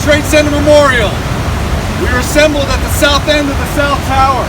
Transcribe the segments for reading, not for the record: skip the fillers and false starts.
Trade Center Memorial. We are assembled at the south end of the South Tower.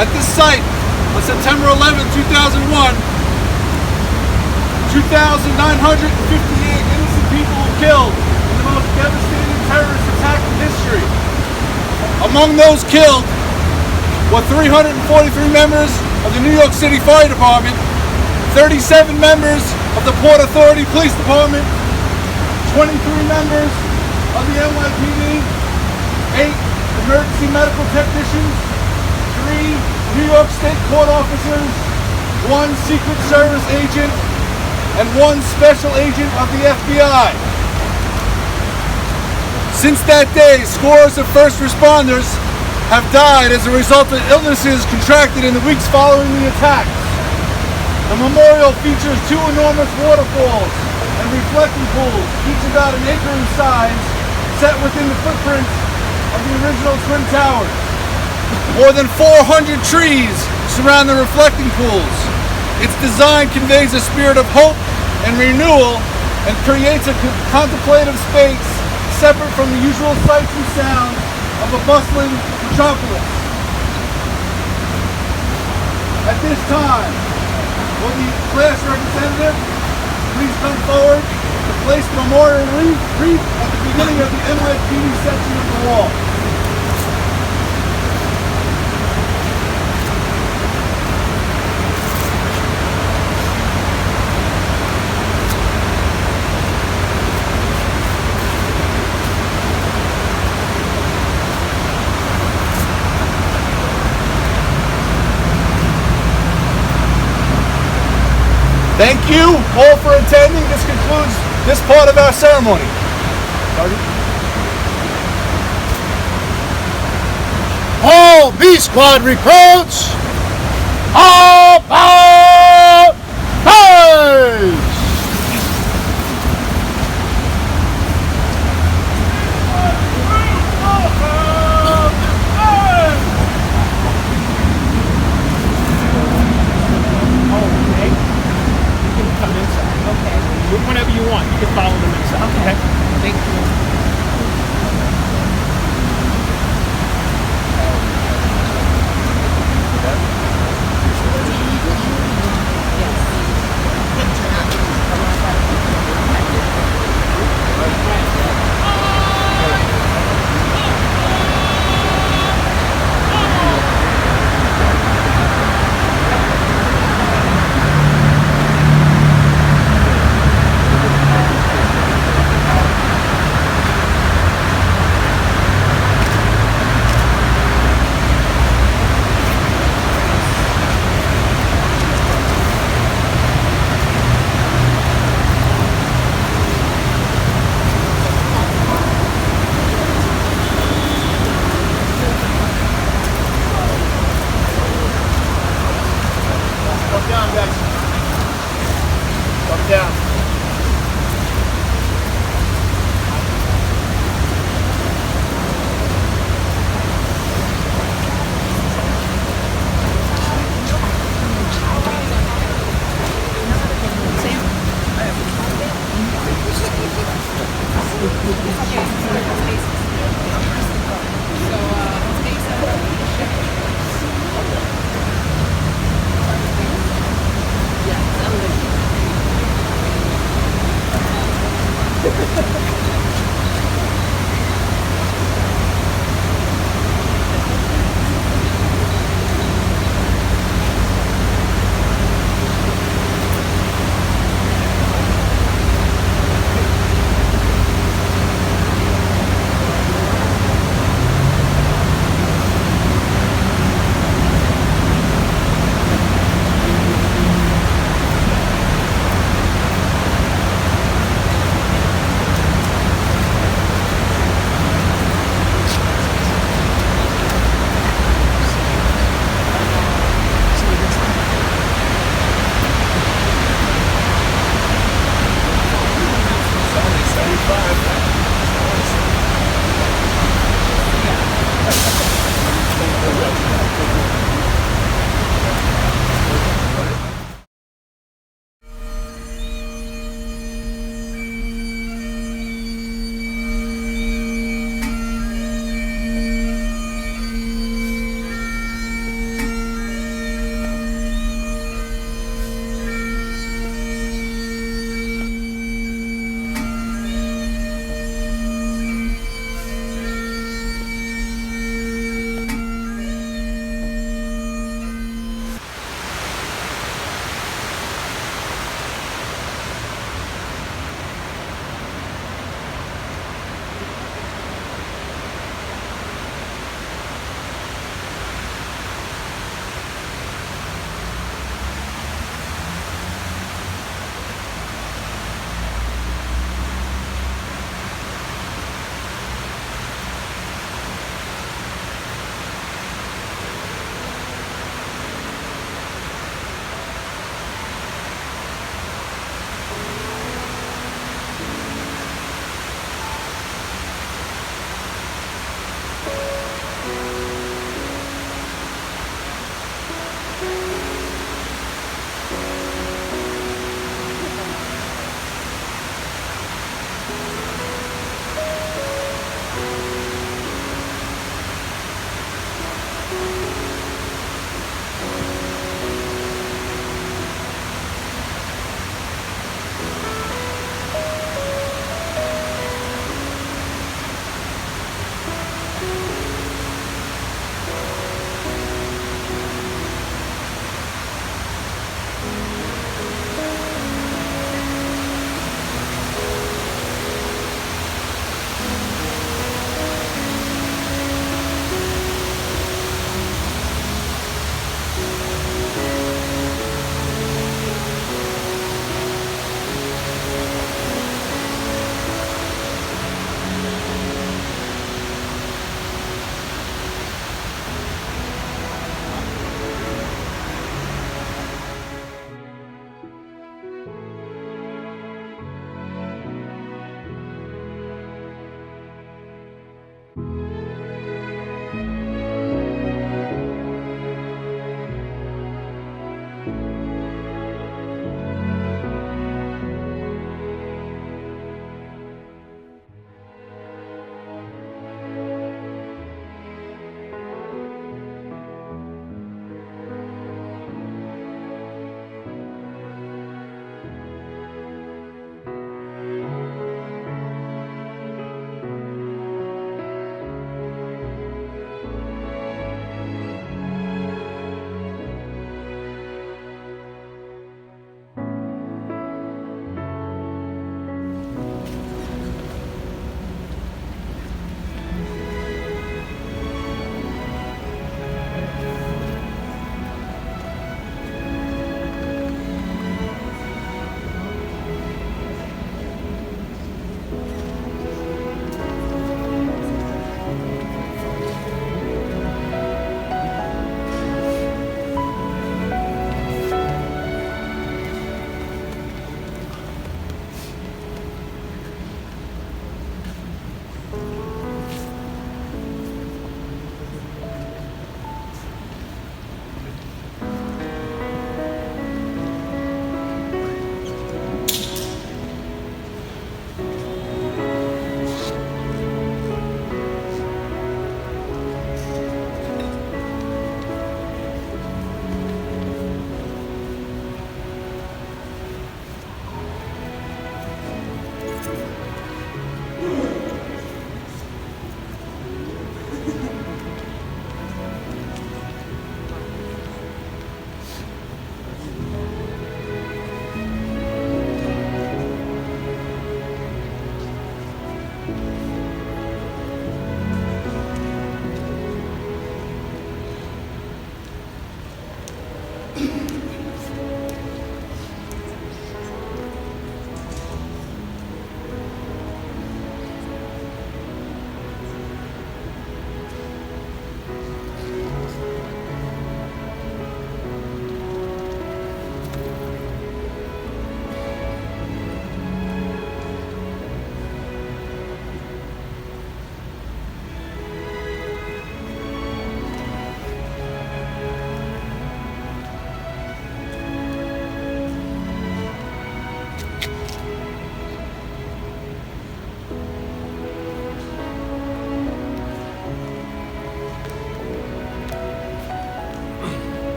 At this site, on September 11, 2001, 2,958 innocent people were killed in the most devastating terrorist attack in history. Among those killed were 343 members of the New York City Fire Department, 37 members of the Port Authority Police Department, 23 members of the NYPD, 8 emergency medical technicians, 3 New York State court officers, 1 Secret Service agent, and 1 special agent of the FBI. Since that day, scores of first responders have died as a result of illnesses contracted in the weeks following the attacks. The memorial features 2 enormous waterfalls and reflecting pools, each about an acre in size, set within the footprint of the original Twin Towers. More than 400 trees surround the reflecting pools. Its design conveys a spirit of hope and renewal and creates a contemplative space separate from the usual sights and sounds of a bustling metropolis. At this time, will the class representative please come forward to place the memorial wreath at the beginning of the NYPD section of the wall. Thank you all for attending. This concludes this part of our ceremony. All B Squad recruits, all about face! Whenever you want, you can follow them inside. Okay. Thank you. Yes.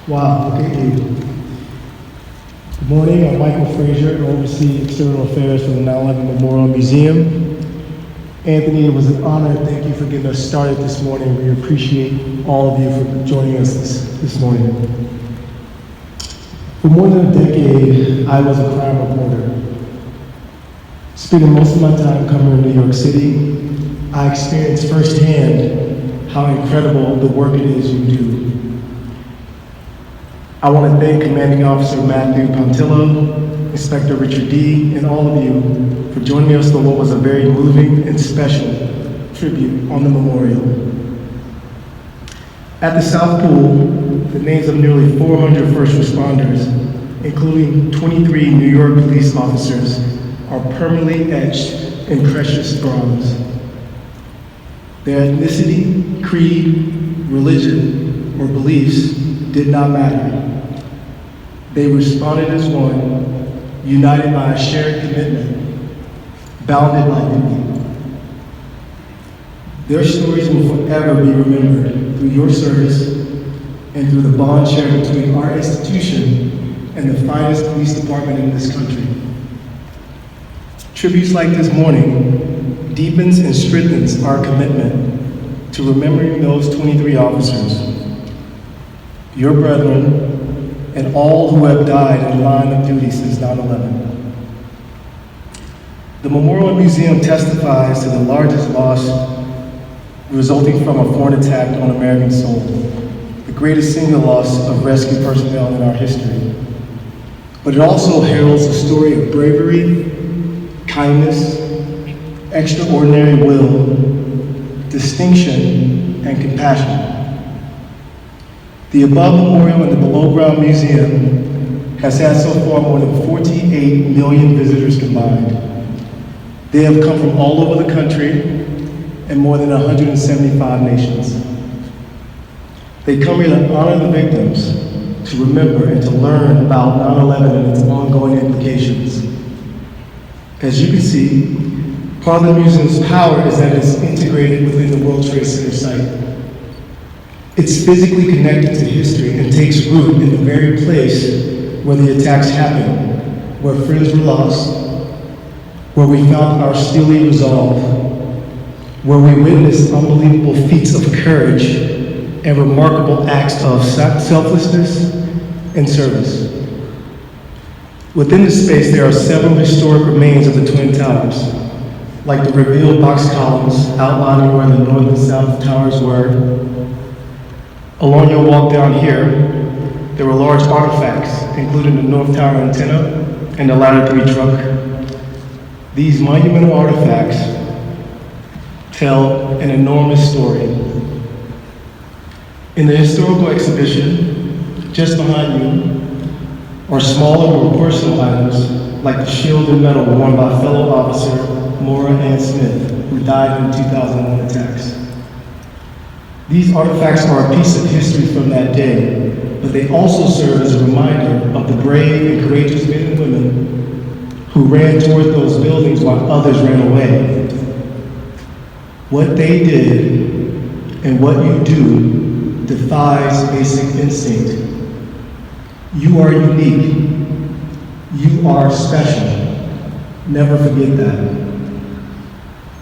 Wow, look at you. Good morning, I'm Michael Frazier, I oversee external affairs for the 9/11 Memorial Museum. Anthony, it was an honor. Thank you for getting us started this morning. We appreciate all of you for joining us this morning. For more than a decade, I was a crime reporter. Spending most of my time covering New York City, I experienced firsthand how incredible the work it is you do. I want to thank Commanding Officer Matthew Pontillo, Inspector Richard D., and all of you for joining us for what was a very moving and special tribute on the memorial. At the South Pool, the names of nearly 400 first responders, including 23 New York police officers, are permanently etched in precious bronze. Their ethnicity, creed, religion, or beliefs did not matter. They responded as one, united by a shared commitment, bounded by duty. Their stories will forever be remembered through your service and through the bond shared between our institution and the finest police department in this country. Tributes like this morning deepens and strengthens our commitment to remembering those 23 officers, your brethren, and all who have died in the line of duty since 9/11. The Memorial Museum testifies to the largest loss resulting from a foreign attack on American soul, the greatest single loss of rescue personnel in our history. But it also heralds a story of bravery, kindness, extraordinary will, distinction, and compassion. The above memorial and the below ground museum has had so far more than 48 million visitors combined. They have come from all over the country and more than 175 nations. They come here to honor the victims, to remember and to learn about 9/11 and its ongoing implications. As you can see, part of the museum's power is that it's integrated within the World Trade Center site. It's physically connected to history and takes root in the very place where the attacks happened, where friends were lost, where we found our steely resolve, where we witnessed unbelievable feats of courage and remarkable acts of selflessness and service. Within the space, there are several historic remains of the Twin Towers, like the revealed box columns outlining where the north and south towers were. Along your walk down here, there were large artifacts, including the North Tower antenna and the Ladder 3 truck. These monumental artifacts tell an enormous story. In the historical exhibition, just behind you, are smaller, more personal items, like the shield and medal worn by fellow officer Maura Ann Smith, who died in the 2001 attacks. These artifacts are a piece of history from that day, but they also serve as a reminder of the brave and courageous men and women who ran toward those buildings while others ran away. What they did and what you do defies basic instinct. You are unique. You are special. Never forget that.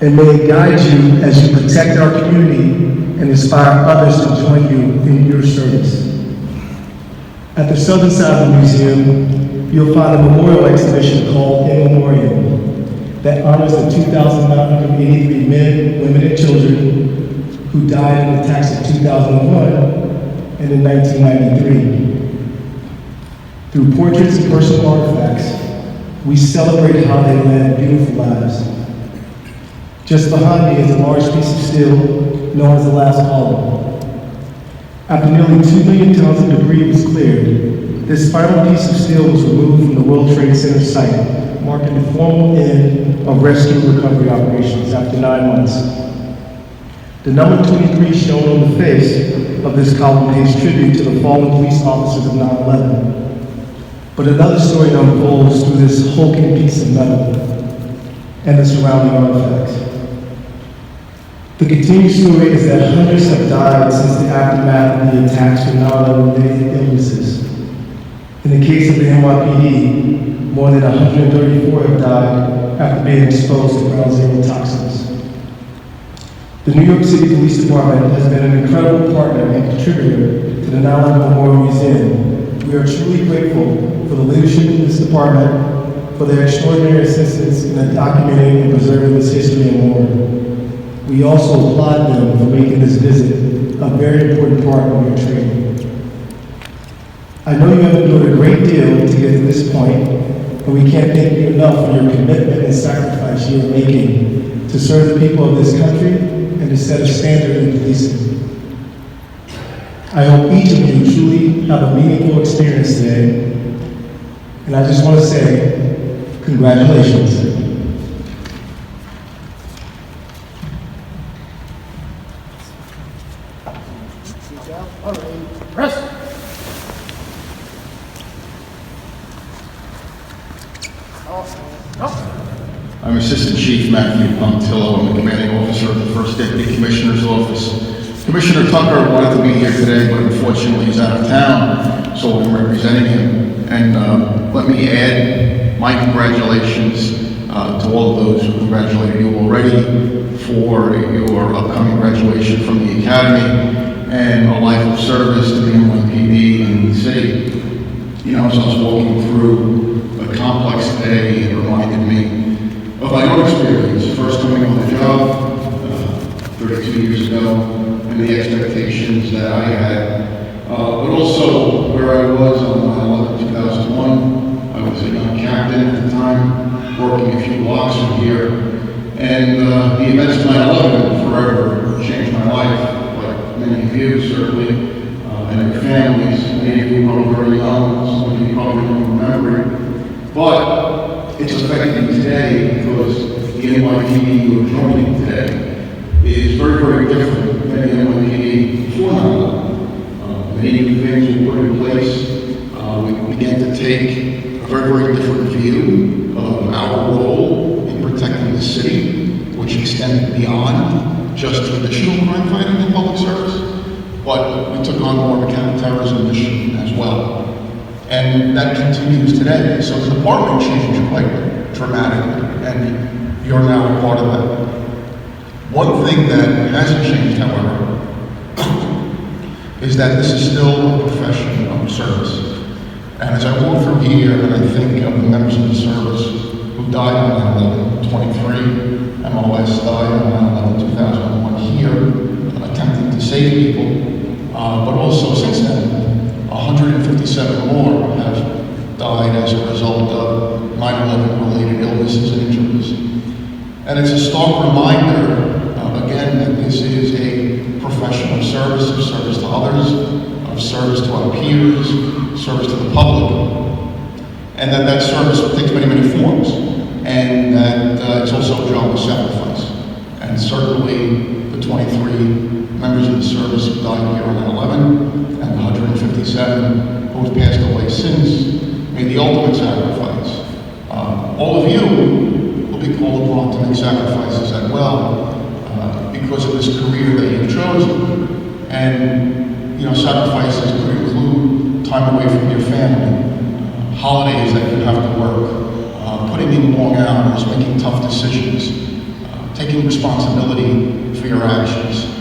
And may it guide you as you protect our community and inspire others to join you in your service. At the southern side of the museum, you'll find a memorial exhibition called In Memoriam that honors the 2,983 men, women, and children who died in the attacks of 2001 and in 1993. Through portraits and personal artifacts, we celebrate how they led beautiful lives. Just behind me is a large piece of steel known as the last column. After nearly 2 million tons of debris was cleared, this final piece of steel was removed from the World Trade Center site, marking the formal end of rescue and recovery operations after 9 months. The number 23 shown on the face of this column pays tribute to the fallen police officers of 9/11. But another story unfolds through this hulking piece of metal and the surrounding artifacts. The continued story is that hundreds have died since the aftermath of the attacks from 9/11-related illnesses. In the case of the NYPD, more than 134 have died after being exposed to ground zero toxins. The New York City Police Department has been an incredible partner and contributor to the 9/11 Memorial Museum. We are truly grateful for the leadership of this department, for their extraordinary assistance in documenting and preserving this history and more. We also applaud them for making this visit a very important part of your training. I know you have endured a great deal to get to this point, and we can't thank you enough for your commitment and sacrifice you are making to serve the people of this country and to set a standard in policing. I hope each of you truly have a meaningful experience today, and I just want to say, congratulations. Rest. I'm Assistant Chief Matthew Pontillo. I'm the commanding officer of the 1st Deputy Commissioner's Office. Commissioner Tucker wanted to be here today, but unfortunately he's out of town, so I'm representing him. And let me add my congratulations to all of those who congratulated you already for your upcoming graduation from the Academy and a life of service to the NYPD and the city. You know, as I was walking through a complex today, it reminded me of my own experience, first coming on the job 32 years ago, and the expectations that I had, but also where I was on 9/11/2001. I was a young captain at the time, working a few blocks from here, and the events of 9/11 forever changed my life, like many of you certainly, and your families. Many of you probably very young, some of you probably don't remember it, but it's affecting me today because the NYPD you are joining today is very, very different than the NYPD before 9/11. Many new things were put in place. We began to take a very, very different view of our role in protecting the city, which extended beyond just traditional crime fighting and public service, but we took on more of a counterterrorism mission as well. And that continues today. So the department changed quite dramatically, and you're now a part of that. One thing that hasn't changed, however, is that this is still a profession of service. And as I walk through here and I think of the members of the service who died on 9/11, 23 MOS died on 9/11/2001 here, attempting to save people, but also since then, 157 more have died as a result of 9/11 related illnesses and injuries. And it's a stark reminder, again, that this is a profession of service to others, of service to our peers, service to the public, and that service takes many, many forms, and that it's also a job of sacrifice. And certainly the 23 members of the service who died here on 9/11, and 157 who have passed away since, made the ultimate sacrifice. All of you will be called upon to make sacrifices as well, because of this career that you've chosen. And, you know, sacrifices could include time away from your family, holidays that you have to work, putting in long hours, making tough decisions, taking responsibility for your actions,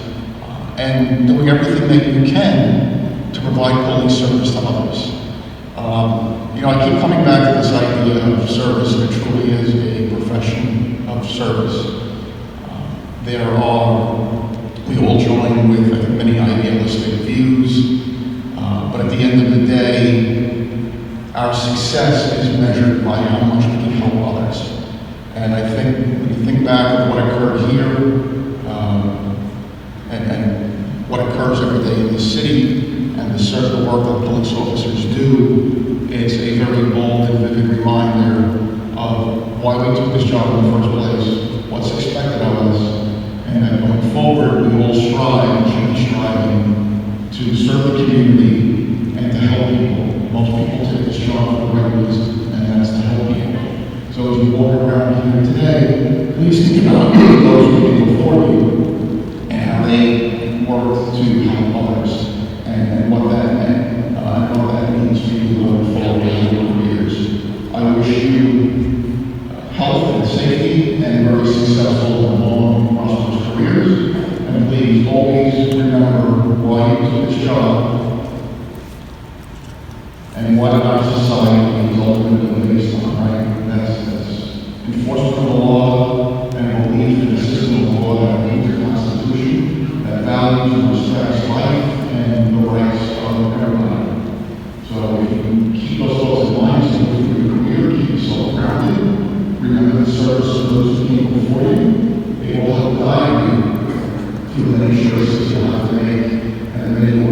and doing everything that you can to provide police service to others. I keep coming back to this idea of service, and it truly is a profession of service. We all join with, I think, many idealistic views, but at the end of the day, our success is measured by how much we can help others. And I think when you think back of what occurred here, and what occurs every day in the city, and the work that police officers do, it's a very bold and vivid reminder of why we took this job in the first place, what's expected of us, and that going forward, we all strive and should be striving to serve the community and to help people. Most people take this job for the right reason, and that's to help people. So as you walk around here today, please think about those who came before you and how they worked to help others and what that meant, and what that means for you going forward in your careers. I wish you health and safety and very successful and long, prosperous careers. And please always remember why you took this job and what our society is ultimately based on, right? That's enforcement of the law and belief in the system of law that means the Constitution, that values and respects life and the rights of everybody. So if you can keep those thoughts in mind, so through your career, keep yourself grounded. Remember the service of those who came before you. They will help guide you through the many choices you'll have to make and the many